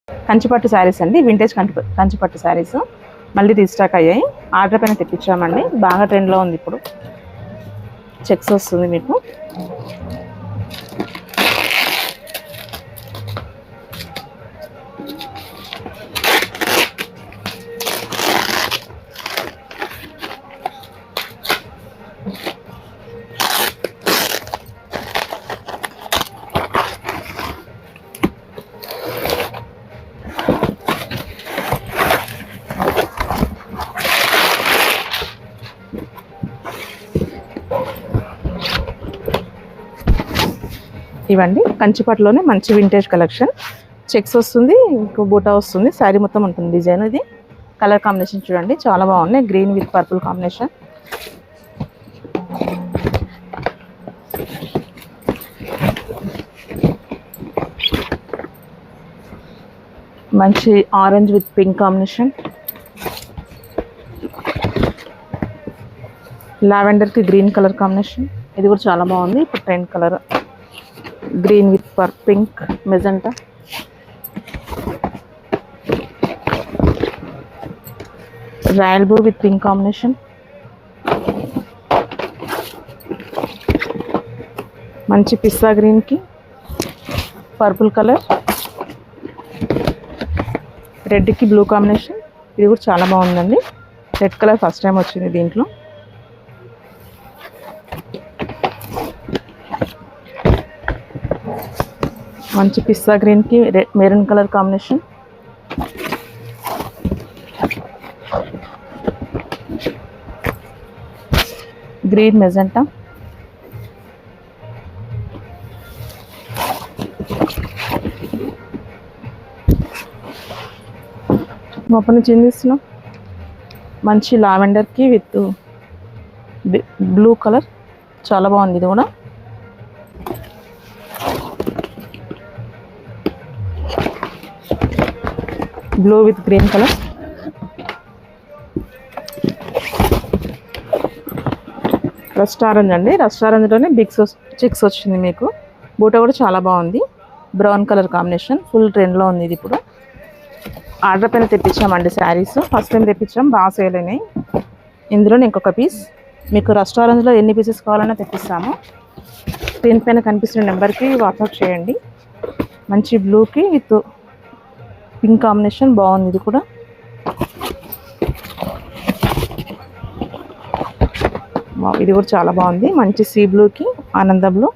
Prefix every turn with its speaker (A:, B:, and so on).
A: కంచిపట్టు శారీస్ అండి, వింటేజ్ కంచిపట్టు శారీస్ మళ్ళీ రీస్టాక్ అయ్యాయి. ఆర్డర్ పైన తెప్పించామండి, బాగా ట్రెండ్లో ఉంది ఇప్పుడు. చెక్స్ వస్తుంది మీకు. ఇవండి కంచిపట్టులోనే మంచి వింటేజ్ కలెక్షన్. చెక్స్ వస్తుంది, ఇంకో బూటా వస్తుంది, శారీ మొత్తం ఉంటుంది డిజైన్. ఇది కలర్ కాంబినేషన్ చూడండి, చాలా బాగున్నాయి. Green with purple combination. మంచి ఆరెంజ్ విత్ పింక్ కాంబినేషన్. లావెండర్కి గ్రీన్ కలర్ కాంబినేషన్. ఇది కూడా చాలా బాగుంది, ఇప్పుడు trend colour. Green with pink magenta. Royal blue with pink combination. మంచి పిస్తా గ్రీన్కి పర్పుల్ కలర్. రెడ్కి బ్లూ కాంబినేషన్. ఇది కూడా చాలా బాగుందండి. రెడ్ కలర్ ఫస్ట్ టైం వచ్చింది దీంట్లో. మంచి పిస్తా గ్రీన్కి maroon colour combination. Green magenta. Open చిందిస్తున్నాం. మంచి లావెండర్కి విత్ బ్లూ కలర్, చాలా బాగుంది ఇది కూడా. Blue with green colour. Rust orange అండి, రస్ట్ ఆరెంజ్లోనే చెక్స్ వచ్చింది మీకు. బూట కూడా చాలా బాగుంది, బ్రౌన్ కలర్ కాంబినేషన్. ఫుల్ ట్రెండ్లో ఉంది ఇది ఇప్పుడు. ఆర్డర్ పైన తెప్పించామండి శారీస్. ఫస్ట్ టైం తెప్పించాం, బాగా సేల్ అయినాయి. ఇందులో ఇంకొక పీస్ మీకు రస్ట్ ఆరెంజ్లో ఎన్ని పీసెస్ కావాలన్నా తెప్పిస్తాము. స్క్రీన్ పైన కనిపిస్తున్న నెంబర్కి వాట్సాప్ చేయండి. మంచి బ్లూకి విత్ పింక్ కాంబినేషన్, బాగుంది ఇది కూడా. ఇది కూడా చాలా బాగుంది. మంచి సీ బ్లూకి ఆనంద బ్లూ.